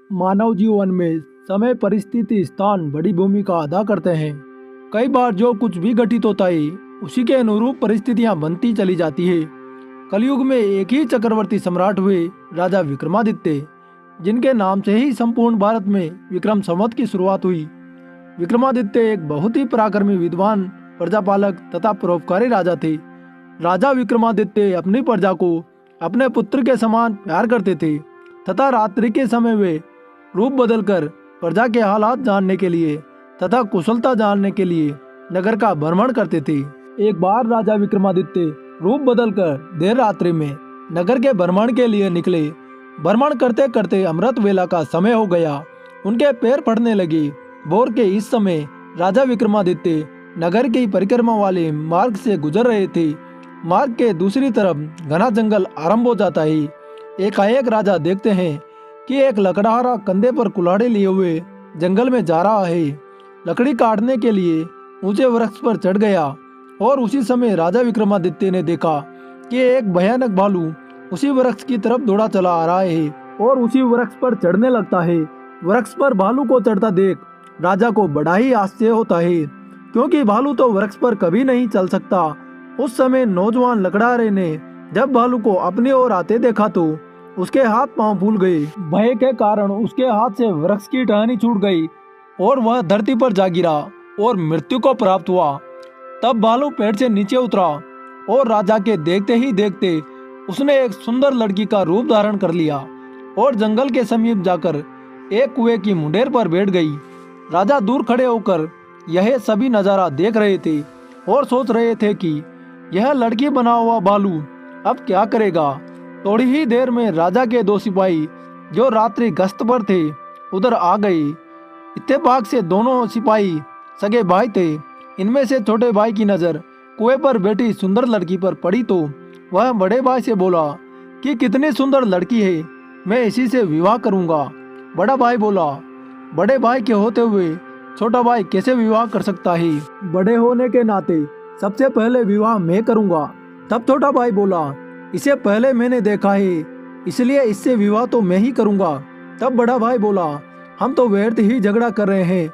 मानव जीवन में समय, परिस्थिति, स्थान बड़ी भूमिका अदा करते हैं। कई बार जो कुछ भी घटित होता है उसी के अनुरूप परिस्थितियां बनती चली जाती है। कलयुग में एक ही चक्रवर्ती सम्राट हुए, राजा विक्रमादित्य, जिनके नाम से ही संपूर्ण भारत में विक्रम संवत की शुरुआत हुई। विक्रमादित्य एक बहुत ही पराक्रमी, विद्वान, प्रजापालक तथा परोपकारी राजा थे। राजा विक्रमादित्य अपनी प्रजा को अपने पुत्र के समान प्यार करते थे तथा रात्रि के समय वे रूप बदलकर प्रजा के हालात जानने के लिए तथा कुशलता जानने के लिए नगर का भ्रमण करते थे। एक बार राजा विक्रमादित्य रूप बदलकर देर रात्रि में नगर के भ्रमण के लिए निकले। भ्रमण करते करते अमृत वेला का समय हो गया। उनके पैर पड़ने लगे। भोर के इस समय राजा विक्रमादित्य नगर की परिक्रमा वाले मार्ग से गुजर रहे थे। मार्ग के दूसरी तरफ घना जंगल आरंभ हो जाता है। एकाएक राजा देखते हैं कि एक लकड़हारा कंधे पर कुल्हाड़ी लिए हुए जंगल में जा रहा है। लकड़ी काटने के लिए ऊंचे वृक्ष पर चढ़ गया और उसी समय राजा विक्रमादित्य ने देखा कि एक भयानक भालू उसी वृक्ष की तरफ दौड़ा चला आ रहा है और उसी वृक्ष पर चढ़ने लगता है। वृक्ष पर भालू को चढ़ता देख राजा को बड़ा ही आश्चर्य होता है, क्योंकि भालू तो वृक्ष पर कभी नहीं चल सकता। उस समय नौजवान लकड़हारे ने जब भालू को अपनी ओर आते देखा तो उसके हाथ पांव फूल गए। भय के कारण उसके हाथ से वृक्ष की टहनी छूट गई और वह धरती पर जा गिरा और मृत्यु को प्राप्त हुआ। तब भालू पेड़ से नीचे उतरा और राजा के देखते ही देखते उसने एक सुंदर लड़की का रूप धारण कर लिया और जंगल के समीप जाकर एक कुएं की मुंडेर पर बैठ गई। राजा दूर खड़े होकर यह सभी नजारा देख रहे थे और सोच रहे थे कि यह लड़की बना हुआ भालू अब क्या करेगा। थोड़ी ही देर में राजा के दो सिपाही जो रात्रि गश्त पर थे उधर आ गए। इत्तेफाक से दोनों सिपाही सगे भाई थे। इनमें से छोटे भाई की नजर कुएं पर बैठी सुंदर लड़की पर पड़ी तो वह बड़े भाई से बोला कि कितनी सुंदर लड़की है, मैं इसी से विवाह करूंगा। बड़ा भाई बोला, बड़े भाई के होते हुए छोटा भाई कैसे विवाह कर सकता है? बड़े होने के नाते सबसे पहले विवाह मैं करूंगा। तब छोटा भाई बोला, इसे पहले मैंने देखा है, इसलिए इससे विवाह तो मैं ही करूंगा। तब बड़ा भाई बोला, हम तो व्यर्थ ही झगड़ा कर रहे हैं,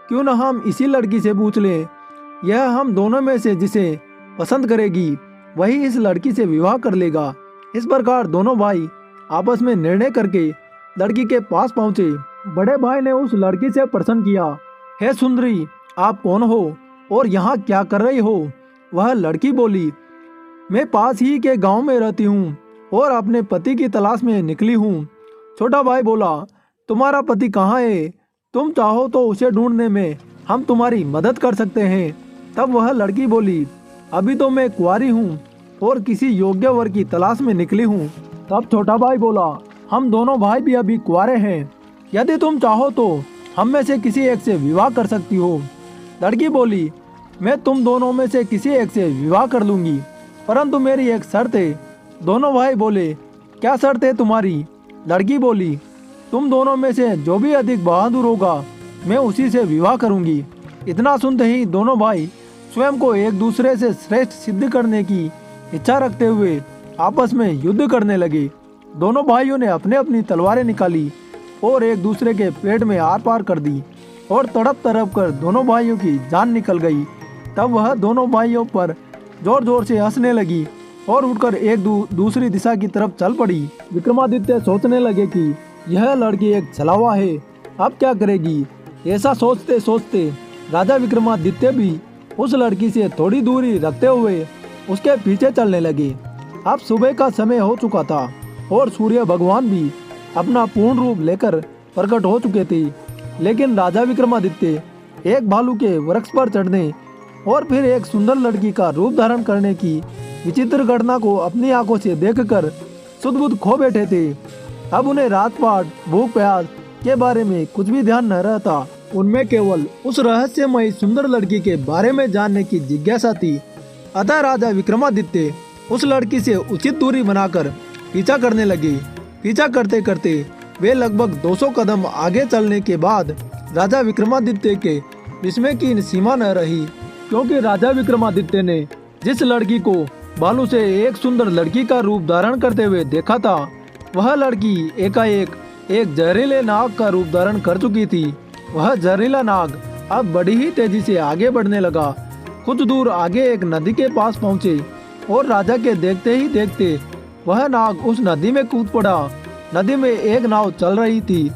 क्यों न हम इसी लड़की से पूछ लें। यह हम दोनों में से जिसे पसंद करेगी वही इस लड़की से विवाह कर लेगा। इस प्रकार दोनों भाई आपस में निर्णय करके लड़की के पास पहुंचे। बड़े भाई ने उस लड़की से प्रश्न किया, हे सुंदरी, आप कौन हो और यहाँ क्या कर रही हो? वह लड़की बोली, मैं पास ही के गांव में रहती हूँ और अपने पति की तलाश में निकली हूँ। छोटा भाई बोला, तुम्हारा पति कहाँ है? तुम चाहो तो उसे ढूंढने में हम तुम्हारी मदद कर सकते हैं। तब वह लड़की बोली, अभी तो मैं कुंवारी हूँ और किसी योग्य वर की तलाश में निकली हूँ। तब छोटा भाई बोला, हम दोनों भाई भी अभी कुंवारे हैं, यदि तुम चाहो तो हम में से किसी एक से विवाह कर सकती हो। लड़की बोली, मैं तुम दोनों में से किसी एक से विवाह कर लूंगी, परंतु मेरी एक शर्त है। दोनों भाई बोले, क्या शर्त है तुम्हारी? लड़की बोली, तुम दोनों में से जो भी अधिक बहादुर होगा मैं उसी से विवाह करूंगी। इतना सुनते ही दोनों भाई स्वयं को एक दूसरे से श्रेष्ठ सिद्ध करने की इच्छा रखते हुए आपस में युद्ध करने लगे। दोनों भाइयों ने अपने अपनी तलवारें निकाली और एक दूसरे के पेट में आर पार कर दी और तड़प तड़प कर दोनों भाइयों की जान निकल गई। तब वह दोनों भाइयों पर जोर जोर से हंसने लगी और उठकर एक दूसरी दिशा की तरफ चल पड़ी। विक्रमादित्य सोचने लगे कि यह लड़की एक छलावा है, अब क्या करेगी। ऐसा सोचते सोचते राजा विक्रमादित्य भी उस लड़की से थोड़ी दूरी रखते हुए उसके पीछे चलने लगे। अब सुबह का समय हो चुका था और सूर्य भगवान भी अपना पूर्ण रूप लेकर प्रकट हो चुके थे, लेकिन राजा विक्रमादित्य एक भालू के वृक्ष पर चढ़ने और फिर एक सुंदर लड़की का रूप धारण करने की विचित्र घटना को अपनी आंखों से देखकर सुध-बुध खो बैठे थे। अब उन्हें रात पाट, भूख प्यास के बारे में कुछ भी ध्यान न रहता। उनमें केवल उस रहस्यमयी सुंदर लड़की के बारे में जानने की जिज्ञासा थी। अतः राजा विक्रमादित्य उस लड़की से उचित दूरी बनाकर पीछा करने लगे। पीछा करते करते वे लगभग 200 कदम आगे चलने के बाद राजा विक्रमादित्य के विस्मय की सीमा न रही, क्योंकि राजा विक्रमादित्य ने जिस लड़की को भालू से एक सुंदर लड़की का रूप धारण करते हुए देखा था, वह लड़की एकाएक एक जहरीले नाग का रूप धारण कर चुकी थी। वह जहरीला नाग अब बड़ी ही तेजी से आगे बढ़ने लगा। कुछ दूर आगे एक नदी के पास पहुंचे और राजा के देखते ही देखते वह नाग उस नदी में कूद पड़ा। नदी में एक नाव चल रही थी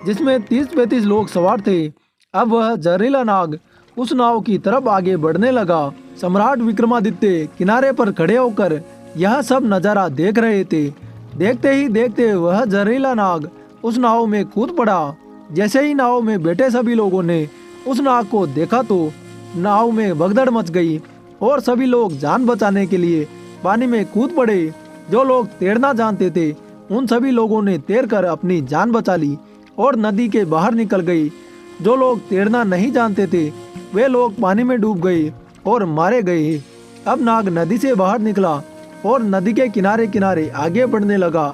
जिसमें 30-35 लोग सवार थे। अब वह जहरीला नाग उस नाव की तरफ आगे बढ़ने लगा। सम्राट विक्रमादित्य किनारे पर खड़े होकर यह सब नजारा देख रहे थे। देखते ही देखते वह जहरीला नाग उस नाव में कूद पड़ा। जैसे ही नाव में बैठे सभी लोगों ने उस नाग को देखा तो नाव में भगदड़ मच गई और सभी लोग जान बचाने के लिए पानी में कूद पड़े। जो लोग तैरना जानते थे उन सभी लोगों ने तैरकर अपनी जान बचा ली और नदी के बाहर निकल गई। जो लोग तैरना नहीं जानते थे वे लोग पानी में डूब गए और मारे गए। अब नाग नदी से बाहर निकला और नदी के किनारे किनारे आगे बढ़ने लगा।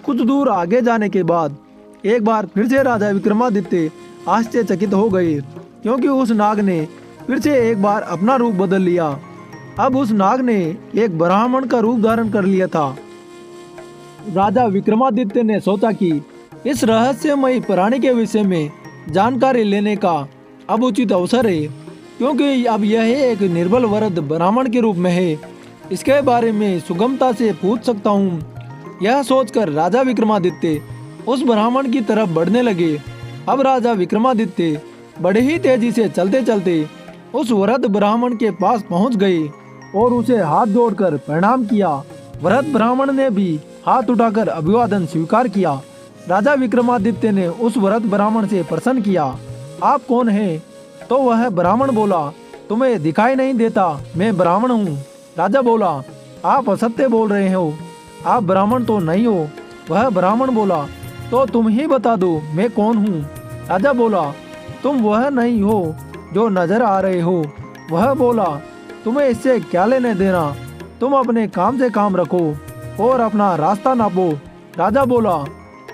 कुछ दूर आगे जाने के बाद एक बार फिर से राजा विक्रमादित्य आश्चर्यचकित हो गए, क्योंकि उस नाग ने फिर से एक बार अपना रूप बदल लिया। अब उस नाग ने एक ब्राह्मण का रूप धारण कर लिया था। राजा विक्रमादित्य ने सोचा कि इस रहस्यमयी प्राणी के विषय में जानकारी लेने का अब उचित अवसर है, क्योंकि अब यह एक निर्बल वृद्ध ब्राह्मण के रूप में है। इसके बारे में सुगमता से पूछ सकता हूँ। यह सोचकर राजा विक्रमादित्य उस ब्राह्मण की तरफ बढ़ने लगे। अब राजा विक्रमादित्य बड़े ही तेजी से चलते चलते उस वृद्ध ब्राह्मण के पास पहुंच गए और उसे हाथ जोड़कर प्रणाम किया। वृद्ध ब्राह्मण ने भी हाथ उठाकर अभिवादन स्वीकार किया। राजा विक्रमादित्य ने उस वृद्ध ब्राह्मण से प्रश्न किया, आप कौन हैं? तो वह ब्राह्मण बोला, तुम्हें दिखाई नहीं देता, मैं ब्राह्मण हूँ। राजा बोला, आप असत्य बोल रहे हो, आप ब्राह्मण तो नहीं हो। वह ब्राह्मण बोला, तो तुम ही बता दो मैं कौन हूँ। राजा बोला, तुम वह नहीं हो जो नजर आ रहे हो। वह बोला, तुम्हें इससे क्या लेने देना, तुम अपने काम से काम रखो और अपना रास्ता नापो। राजा बोला,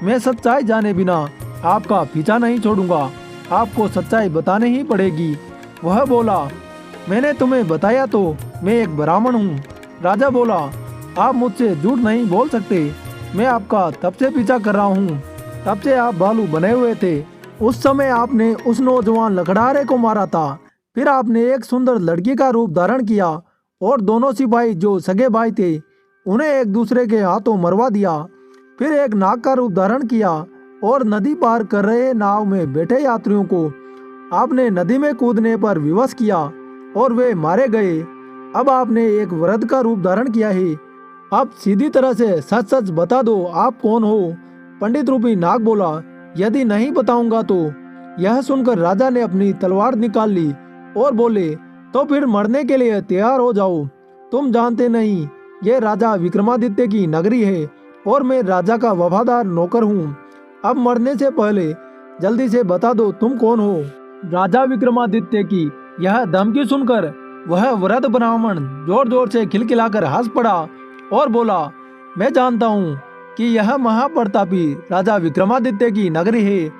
मैं सच्चाई जाने बिना आपका पीछा नहीं छोड़ूंगा, आपको सच्चाई बतानी ही पड़ेगी। वह बोला, मैंने तुम्हें बताया तो मैं एक ब्राह्मण हूँ। राजा बोला, आप मुझसे झूठ नहीं बोल सकते, मैं आपका तब से पीछा कर रहा हूँ, तब से आप भालू बने हुए थे। उस समय आपने उस नौजवान लकड़हारे को मारा था, फिर आपने एक सुंदर लड़की का रूप धारण किया और दोनों सिपाही जो सगे भाई थे उन्हें एक दूसरे के हाथों मरवा दिया। फिर एक नाग का रूप धारण किया और नदी पार कर रहे नाव में बैठे यात्रियों को आपने नदी में कूदने पर विवश किया और वे मारे गए। अब आपने एक वृद्ध का रूप धारण किया है, आप सीधी तरह से सच सच बता दो आप कौन हो। पंडित रूपी नाग बोला, यदि नहीं बताऊंगा तो। यह सुनकर राजा ने अपनी तलवार निकाल ली और बोले, तो फिर मरने के लिए तैयार हो जाओ। तुम जानते नहीं ये राजा विक्रमादित्य की नगरी है और मैं राजा का वफादार नौकर हूँ। अब मरने से पहले जल्दी से बता दो तुम कौन हो। राजा विक्रमादित्य की यह धमकी सुनकर वह वृद्ध ब्राह्मण जोर जोर से खिलखिलाकर हंस पड़ा और बोला, मैं जानता हूँ कि यह महाप्रतापी राजा विक्रमादित्य की नगरी है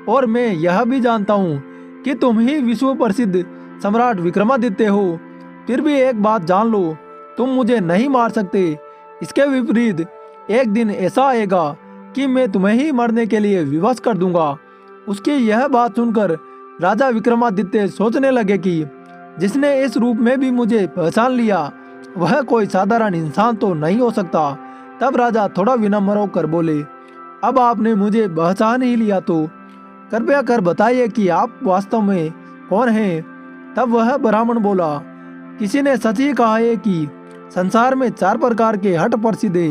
और मैं यह भी जानता हूँ कि तुम ही विश्व प्रसिद्ध सम्राट विक्रमादित्य हो। फिर भी एक बात जान लो, तुम मुझे नहीं मार सकते। इसके विपरीत एक दिन ऐसा आएगा कि मैं तुम्हें ही मरने के लिए विवश कर दूंगा। उसकी यह बात सुनकर राजा विक्रमादित्य सोचने लगे कि जिसने इस रूप में भी मुझे पहचान लिया वह कोई साधारण इंसान तो नहीं हो सकता। तब राजा थोड़ा विनम्र होकर बोले, अब आपने मुझे पहचान ही लिया तो कृपया कर बताइए कि आप वास्तव में कौन हैं। तब वह ब्राह्मण बोला, किसी ने सच ही कहा है कि संसार में 4 प्रकार के हट प्रसिद्ध है,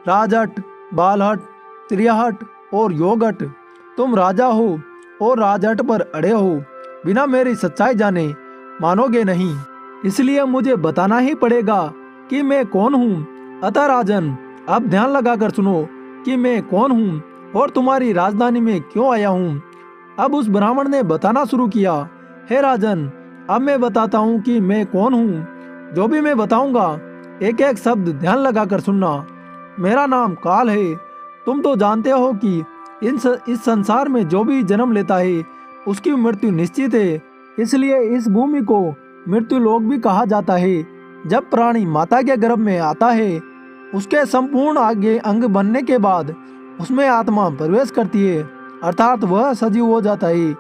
राजहट, बालहट, त्रियाहट और योगहट। तुम राजा हो और राजहट पर अड़े हो, बिना मेरी सच्चाई जाने मानोगे नहीं, इसलिए मुझे बताना ही पड़ेगा कि मैं कौन हूँ। अतः राजन, अब ध्यान लगाकर सुनो कि मैं कौन हूँ और तुम्हारी राजधानी में क्यों आया हूँ। अब उस ब्राह्मण ने बताना शुरू किया, हे राजन, अब मैं बताता हूँ कि मैं कौन हूँ। जो भी मैं बताऊंगा एक एक शब्द ध्यान लगाकर सुनना। मेरा नाम काल है। तुम तो जानते हो कि इस संसार में जो भी जन्म लेता है उसकी मृत्यु निश्चित है, इसलिए इस भूमि को मृत्यु लोक भी कहा जाता है। जब प्राणी माता के गर्भ में आता है उसके संपूर्ण आगे अंग बनने के बाद उसमें आत्मा प्रवेश करती है, अर्थात वह सजीव हो जाता है।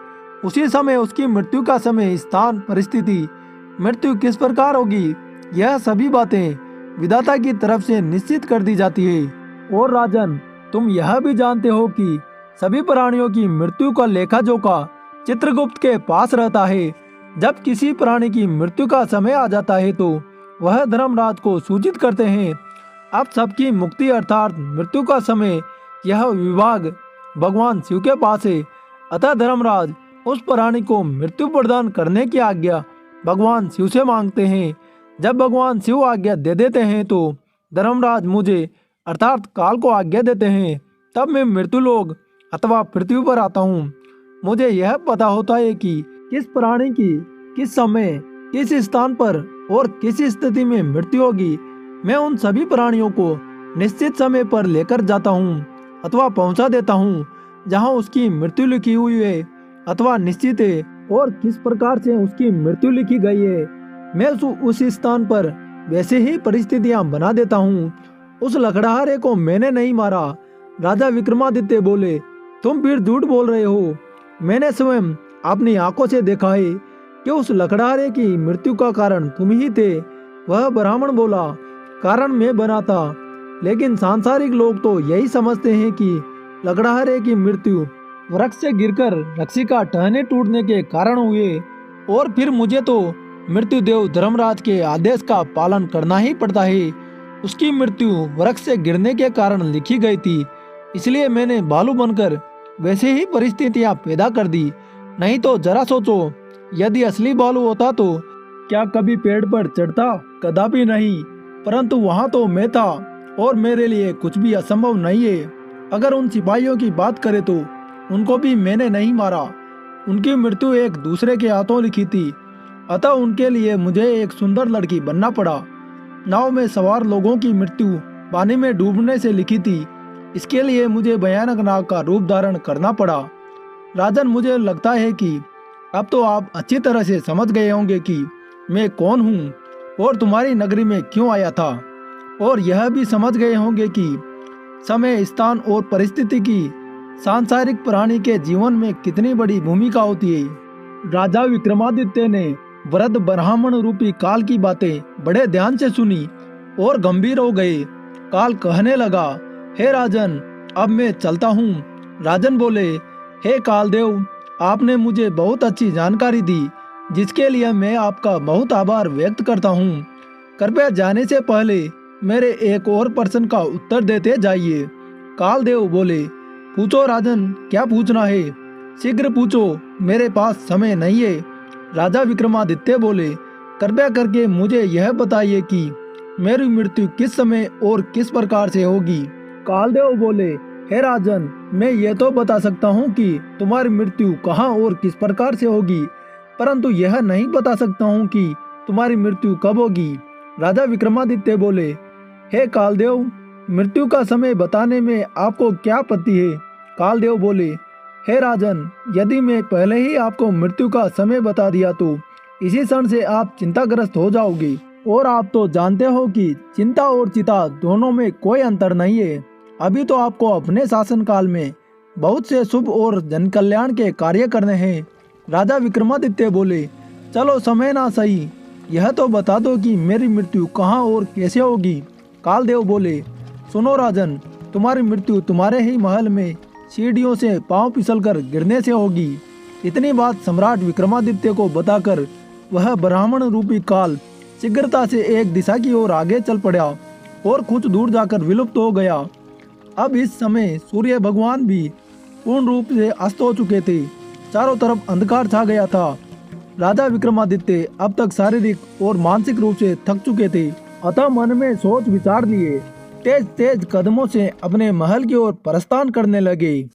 उसी समय उसकी मृत्यु का समय, स्थान, परिस्थिति, मृत्यु किस प्रकार होगी, यह सभी बातें विधाता की तरफ से निश्चित कर दी जाती है। और राजन, तुम यह भी जानते हो कि सभी प्राणियों की मृत्यु का लेखा जोखा चित्रगुप्त के पास रहता है। जब किसी प्राणी की मृत्यु का समय आ जाता है तो वह धर्मराज को सूचित करते हैं। अब सबकी मुक्ति अर्थात मृत्यु का समय, यह विभाग भगवान शिव के पास है। अतः धर्मराज उस प्राणी को मृत्यु प्रदान करने की आज्ञा भगवान शिव से मांगते हैं। जब भगवान शिव आज्ञा दे देते हैं तो धर्मराज मुझे अर्थात काल को आज्ञा देते हैं। तब मैं मृत्युलोक अथवा पृथ्वी पर आता हूँ। मुझे यह पता होता है कि किस प्राणी की किस समय, किस स्थान पर और किस स्थिति में मृत्यु होगी। मैं उन सभी प्राणियों को निश्चित समय पर लेकर जाता हूँ अथवा पहुँचा देता हूँ जहाँ उसकी मृत्यु लिखी हुई है अथवा निश्चित है, और किस प्रकार से उसकी मृत्यु लिखी गई है। मैं उस स्थान पर वैसे ही परिस्थितियां बना देता हूँ। उस लकड़हारे को मैंने नहीं मारा। राजा विक्रमादित्य बोले, तुम फिर झूठ बोल रहे हो। मैंने स्वयं अपनी आंखों से देखा है कि उस लकड़हारे की मृत्यु का कारण तुम ही थे। वह ब्राह्मण बोला, कारण मैं बना था, लेकिन सांसारिक लोग तो यही समझते हैं कि लकड़हारे की मृत्यु वृक्ष से गिरकर रस्सी का टहने टूटने के कारण हुए, और फिर मुझे तो मृत्युदेव धर्मराज के आदेश का पालन करना ही पड़ता है। उसकी मृत्यु वृक्ष से गिरने के कारण लिखी गई थी, इसलिए मैंने भालू बनकर वैसे ही परिस्थितियां पैदा कर दी। नहीं तो जरा सोचो, यदि असली भालू होता तो क्या कभी पेड़ पर चढ़ता? कदापि नहीं। परंतु वहां तो मैं था और मेरे लिए कुछ भी असंभव नहीं है। अगर उन सिपाहियों की बात करें तो उनको भी मैंने नहीं मारा। उनकी मृत्यु एक दूसरे के हाथों लिखी थी, अतः उनके लिए मुझे एक सुंदर लड़की बनना पड़ा। नाव में सवार लोगों की मृत्यु पानी में डूबने से लिखी थी, इसके लिए मुझे भयानक नाव का रूप धारण करना पड़ा। राजन, मुझे लगता है कि अब तो आप अच्छी तरह से समझ गए होंगे कि मैं कौन हूँ और तुम्हारी नगरी में क्यों आया था, और यह भी समझ गए होंगे कि समय, स्थान और परिस्थिति की सांसारिक प्राणी के जीवन में कितनी बड़ी भूमिका होती है। राजा विक्रमादित्य ने वृद्ध ब्राह्मण रूपी काल की बातें बड़े ध्यान से सुनी और गंभीर हो गए। काल कहने लगा, हे राजन, अब मैं चलता हूँ। राजन बोले, हे कालदेव, आपने मुझे बहुत अच्छी जानकारी दी, जिसके लिए मैं आपका बहुत आभार व्यक्त करता हूँ। कृपया जाने से पहले मेरे एक और प्रश्न का उत्तर देते जाइए। कालदेव बोले, पूछो राजन, क्या पूछना है? शीघ्र पूछो, मेरे पास समय नहीं है। राजा विक्रमादित्य बोले, कृपया करके मुझे यह बताइए कि मेरी मृत्यु किस समय और किस प्रकार से होगी। कालदेव बोले, हे राजन, मैं ये तो बता सकता हूँ कि तुम्हारी मृत्यु कहाँ और किस प्रकार से होगी, परंतु यह नहीं बता सकता हूँ कि तुम्हारी मृत्यु कब होगी। राजा विक्रमादित्य बोले, हे कालदेव, मृत्यु का समय बताने में आपको क्या आपत्ति है? कालदेव बोले, हे राजन, यदि मैं पहले ही आपको मृत्यु का समय बता दिया तो इसी क्षण से आप चिंताग्रस्त हो जाओगे, और आप तो जानते हो कि चिंता और चिता दोनों में कोई अंतर नहीं है। अभी तो आपको अपने शासनकाल में बहुत से शुभ और जन कल्याण के कार्य करने हैं। राजा विक्रमादित्य बोले, चलो समय ना सही, यह तो बता दो कि मेरी मृत्यु कहाँ और कैसे होगी। कालदेव बोले, सुनो राजन, तुम्हारी मृत्यु तुम्हारे ही महल में सीढ़ियों से पांव फिसलकर गिरने से होगी। इतनी बात सम्राट विक्रमादित्य को बताकर वह ब्राह्मण रूपी काल शीघ्रता से एक दिशा की ओर आगे चल पड़ा और कुछ दूर जाकर विलुप्त हो गया। अब इस समय सूर्य भगवान भी पूर्ण रूप से अस्त हो चुके थे। चारों तरफ अंधकार छा गया था। राजा विक्रमादित्य अब तक शारीरिक और मानसिक रूप से थक चुके थे, अतः मन में सोच विचार लिए तेज तेज कदमों से अपने महल की ओर प्रस्थान करने लगे।